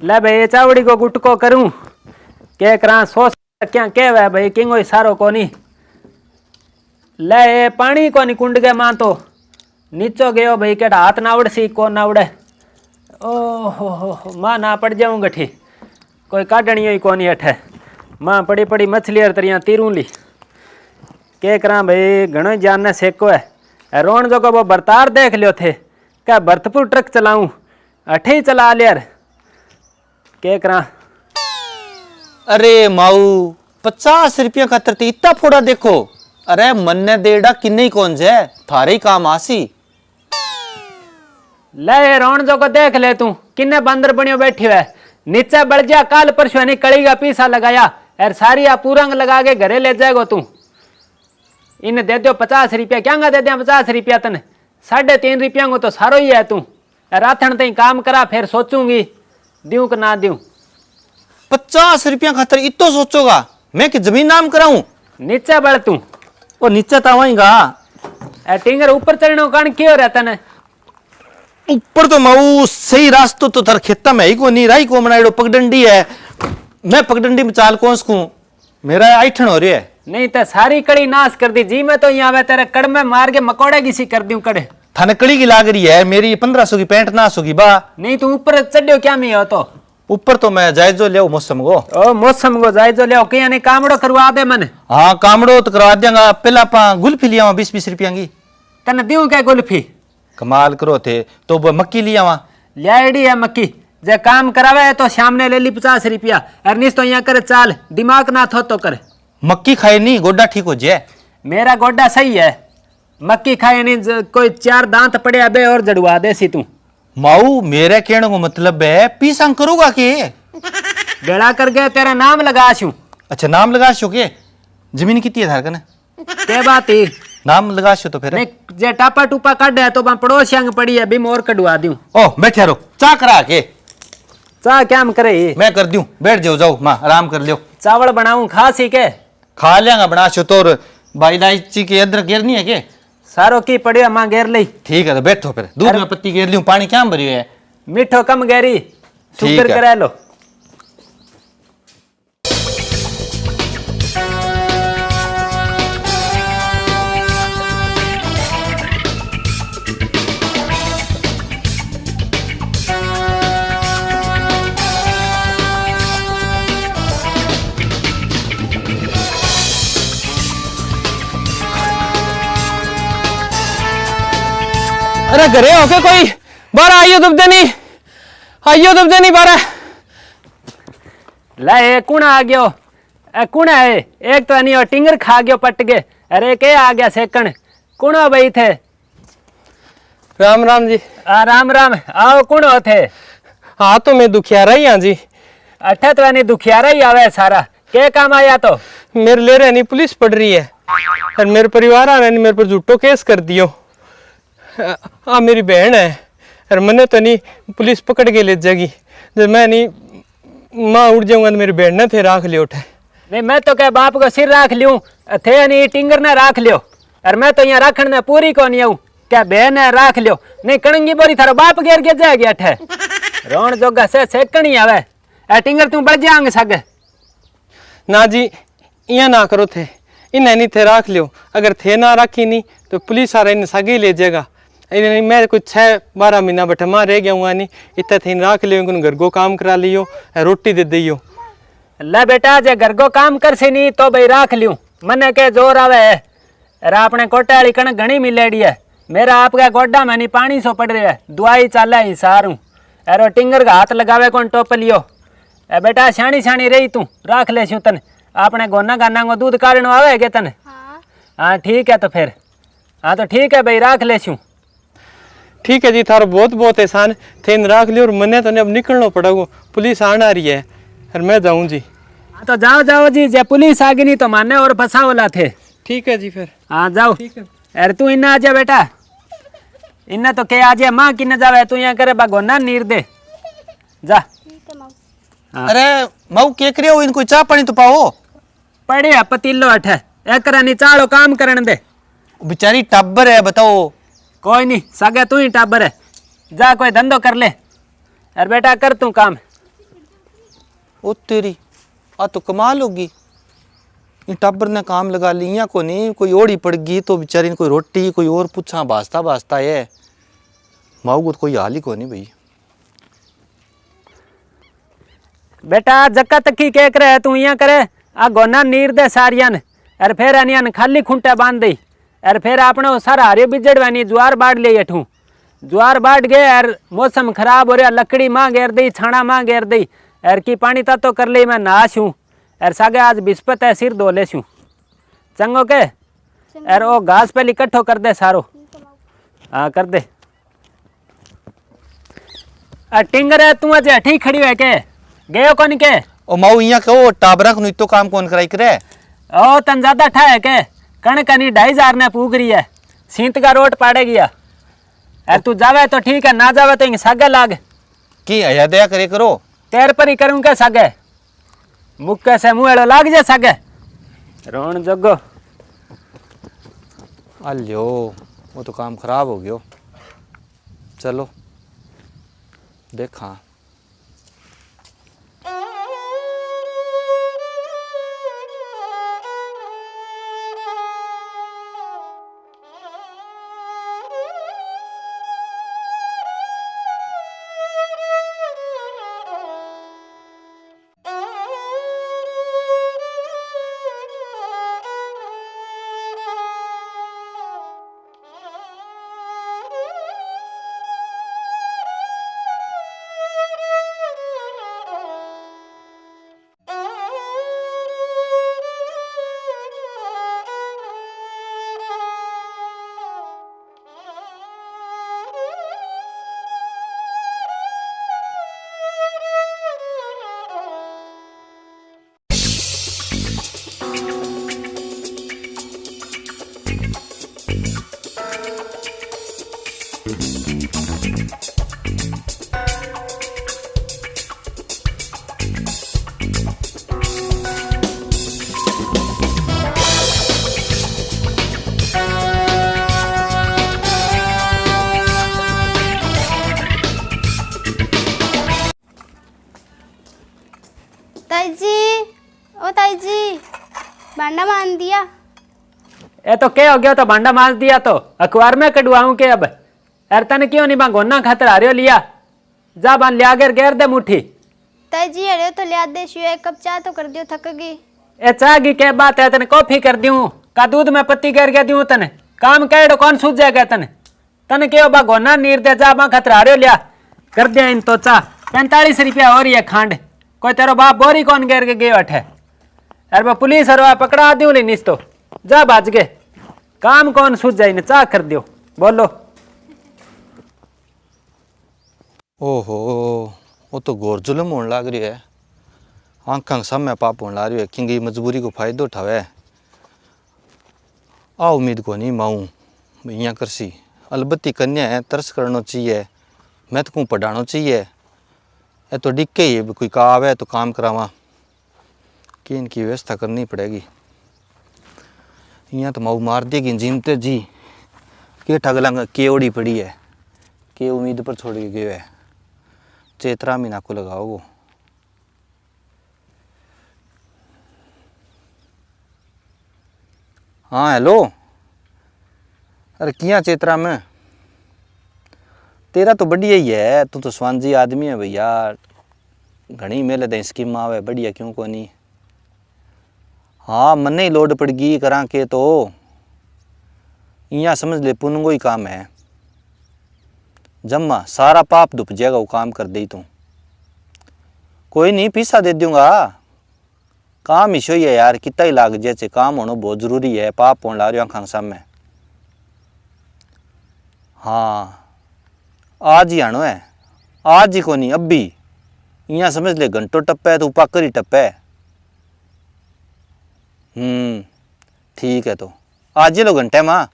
ले भाई चावड़ी को गुटको करूं के करा सोच क्या केवे भाई किंगो सारो कोनी ले ए पानी कोनी कुंड के मां तो नीचो गयो भाई केड़ा हाथ ना उड़सी को ना उड़े ओहो मां ना पड़ जाऊं गठी कोई काटणी ही कोनी अठे मां पड़ी पड़ी मछली और तरिया तीरू ली के करा भाई घणो जान ने सेको है रोन जो को वो बरतार देख लियो थे क्या भरतपुर ट्रक चलाऊं अठे ही चला ले यार के करा। अरे माऊ 50 रुपया खातर तो इतना फोड़ा देखो। अरे मन ने देड़ा किन्ने कौन जे थारे ही काम आसी। ले रोन जो को देख ले तू किन्ने बंदर बनियो बैठी है नीचे बढ़ जा काल परसों नहीं कड़ी का पीसा लगाया और सारी आ पूरंग लगा के घरे ले जाएगो तू इन दे दो 50 रुपया क्या दे दिया 50 रुपया तन 3.5 रुपया को तो सारो ही है तू राथन तई काम करा फिर सोचूंगी दूं कि ना दूं। 50 रुपया खातर इतो सोचोगा मैं कि जमीन नाम कराऊं। नीचे बढ़ तू वो नीचे तो आवाएगा टिंगर ऊपर चढ़ने कारण क्यों रहता ने ऊपर तो माऊ सही रास्तों तो थार खेता में ही को नहीं राई को बनाइडो पगडंडी है मैं पगडंडी में चाल कौन सकूं मेरा आइठन हो रही है नहीं तो सारी कड़ी नाश कर दी जी मैं तो यहाँ तेरे कड़ में मार के मकोड़े किसी कर दूं कड़े थाने कड़ी की लाग रही है मेरी 1500 की पैंट नाश होगी बा नहीं तू ऊपर चढ़ियो क्या में हो तो ऊपर तो मैं जायजो ले मौसम को ओ मौसम को जायजो ले कहीं नहीं कामड़ो करवा दे मन हाँ कामड़ो तो करवा देंगा पहला आप गुल्फी लिया 20-20 रुपया की तने दूं क्या गुल्फी कमाल करो थे तो मक्की लिया वहां लियाड़ी है मक्की जे काम करावे तो शाम ने ले ली 50 रुपया अर्निस तो यहाँ करे चाल दिमाग ना थो तो करे मक्की खाए नहीं गोड्डा ठीक हो जाए मेरा गोड्डा सही है मक्की खाए नहीं कोई 4 दांत पड़े बे और जड़वा दे सी तू माऊ मेरे कहने को मतलब है पीसा करूंगा के बेड़ा कर गए तेरा नाम लगा छू। अच्छा नाम लगा छो के जमीन कितनी है धारकन के बात ही नाम लगा छो तो फिर जे टापा टूपा काट है तो पड़ोसिया पड़ी है बीम और कटवा दूं। ओ बैठे रो चा करा के चा क्या करे मैं कर दूं बैठ जाओ जाओ माँ आराम कर लियो चावल बनाऊं खा सी के खा लिया बना छो तो भाई इलायची के अदरक घेरनी है के सारो की पड़िया मां घेर ली ठीक है तो बैठो फिर दूध में पत्ती घेर लियो पानी क्या भरियो है मीठो कम घेरी शुगर करा लो। अरे घरे होके कोई बारह आइयो दुबदे नहीं बारह ले कुणा आ गयो कुणा है एक तो नहीं टिंगर खा गयो पट गए अरे के आ गया सेकंड कुणो भाई थे राम राम जी राम राम आओ कुणो थे हाँ तो मैं दुखियारा ही हाँ जी अठे तो नहीं दुखियारा ही आवे सारा के काम आया तो मेरे ले रहे नहीं पुलिस पड़ रही है और मेरे परिवार आ रहे मेरे पर झूठो केस कर दियो हाँ मेरी बहन है और मैंने तो नहीं पुलिस पकड़ के ले जाएगी जब मैं नहीं माँ उड़ जाऊंगा तो मेरी बहन ने थे राख लियो उठे नहीं मैं तो क्या बाप को सिर राख लियो थे नहीं टिंगर ने राख लियो और मैं तो यहाँ राखण में पूरी को नहीं आऊँ क्या बहन है राख लियो नहीं कणंगी बोरी थारा बाप घेर के जाएगी अठे रोन जोगा से सेकण ही आवे टिंगर तू बढ़ जाएंगे सगे ना जी यहाँ ना करो थे इन्हें नहीं थे राख लियो अगर थे ना राखी नहीं तो पुलिस आ रहा इन्हें सगे ले जाएगा इन्हें मैं कुछ 6-12 महीना बैठा मां रह गया हूँ नहीं इतना थे राख लियो इनको घर को काम करा लियो रोटी दे दियो ले बेटा जे घर को काम कर से नहीं तो भाई राख लियो मने के जोर आवे है अरे अपने कोटा वाली कणक घनी मिलेड़ी है मेरा आपका गोड्डा में नहीं पानी सो पड़ रहा है दवाई चाला ही सारू अरे टिंगर का हाथ लगावे कौन टोप लियो बेटा छाणी छाणी रही तू राख ले छू तन अपने गोना गाना को दूध काढ़नो आवे के तन हाँ ठीक है तो फिर हाँ तो ठीक है भाई राख ले छू ठीक है जी थारो बहुत बहुत एहसान थे राख लियो और मने तो अब निकलना पड़ेगा पुलिस आना रही है और मैं जाऊँ जी हाँ तो जाओ जाओ जी जब पुलिस आ गई नहीं तो माने और फंसावला थे ठीक है जी फिर हाँ जाओ ठीक है अरे तू इन्ना आ जा बेटा इन्ना तो क्या आज माँ किन्ने जावे तू यहाँ करे बागोना नीर दे जा हाँ। अरे माऊ के करे हो इनको चाय पानी तो पाओ पड़े पतीलो अठे एक नहीं चालो काम करन दे बेचारी टाबर है बताओ कोई नहीं सगे तू ही टाबर है जा कोई धंधो कर ले अरे बेटा कर तू काम ओ तेरी आ तो कमाल होगी। इन टब्बर ने काम लगा लिया को नहीं, कोई ओड़ी पड़ गई तो बेचारी ने कोई रोटी कोई और पूछा बास्ता बास्ता है। माऊ को तो कोई हाल ही को नहीं भाई। बेटा जक्का तकी के करे तू यहाँ करे आ गोना नीर दे सारियन अर फिर अनियन खाली खूंटे बांध दई अर फिर आपने सारा हरियो बिजड़वानी ज्वार बाढ़ ले अठू ज्वार बाढ़ गए अर मौसम खराब हो रहा लकड़ी माँ घेर दी छाना माँ घेर दी अर की पानी तो कर ली मैं नाश हूँ अर सागे आज बिस्पत है सिर धो ले चंगो के अर ओ घास पहले इकट्ठो कर दे सारो हाँ कर दे टिंगर है तू अजे अठी खड़ी है के गयो कौन के ओ माऊ यहाँ कहो टाबरा को तो काम कौन कराई करे। ओ तन ज्यादा ठा है के कणक कनी 2,500 ने पूग रही है सींत का रोट पाड़े गया अरे तू जावे तो ठीक है ना जावे तो सागे लाग की हया दया करे करो तेर पर ही करूँ के सागे मुक्के से मुँह लाग जाए सागे रोन जगो अल्यो वो तो काम खराब हो गयो। चलो देखा ताई जी, ओ ताई जी, भांडा मान दिया। ए तो क्या हो गया तो भांडा मांज दिया तो अखबार में कटवाऊं के अब अरे तने क्यों नहीं बा गोना खातर हारियो लिया जा बान लिया गर गेर दे मुट्ठी। ताई जी अरे तो लिया दे शियो एक कप चाय तो कर दियो थक गई। ए चाह की क्या बात है तने कॉफी कर दूं का दूध में पत्ती गर के दूं तने काम कहो कौन सूझ जाएगा तने तने क्यों बा गोना नीर दे जा बा खातर हारियो लिया कर दिया इन तो चाह 45 रुपया हो रही है खांड कोई तेरो बाप बोरी कौन गिर के गयो अठे अरे बा पुलिस अरवा पकड़ा दूं ली तो जा बाज गए काम कौन सूझ जाए चाह कर दियो बोलो। ओहो वो तो घोर जुल्म होने लग रही है आंखा सामने पाप होने लग रही है क्योंकि मजबूरी को फायदो उठावे आ उम्मीद को नहीं माऊँ यहाँ करसी अलबत्ती कन्या है तरस करना चाहिए मैं तो को पढ़ाना चाहिए ये तो डिक्के ही है कोई का आवे तो काम करावा कि इनकी व्यवस्था करनी पड़ेगी। यहाँ तो माऊ मार देगी जीमते जी के ठगलंग के ओड़ी पड़ी है के उम्मीद पर छोड़ के गए है चेतरा मीना को लगाओ वो। हाँ हेलो अरे किया चेतरा में तेरा तो बढ़िया ही है तू तो स्वांजी आदमी है भैया घनी मेले दे स्कीम आवे बढ़िया क्यों को नहीं। हाँ मन ही लोड पड़ गई करा के तो यहाँ समझ ले पुनगो ही काम है जम्मा सारा पाप दुप जाएगा वो काम कर दे तू कोई नहीं पीसा दे दूंगा काम इशो ही है यार कितना ही लाग जैसे काम होना बहुत ज़रूरी है पाप होने ला रही आँखा सामने। हाँ आज ही आनो है आज ही को नहीं अब भी यहाँ समझ ले घंटों टप्पा है तो पाकर ही टप्पा है। ठीक है तो आज लो घंटे माँ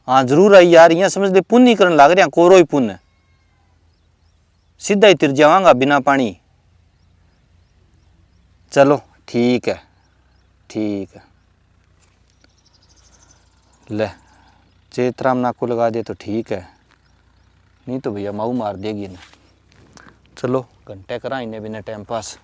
हाँ जरूर आई यार यहाँ समझ ले पुण्य करने लग रहे हैं कोरो ही पुण्य सीधा ही तिर जावांगा बिना पानी। चलो ठीक है ले चेतराम नाक को लगा दे तो ठीक है नहीं तो भैया माऊ मार देगी ना। चलो घंटे करा इन्हें बिना टाइम पास।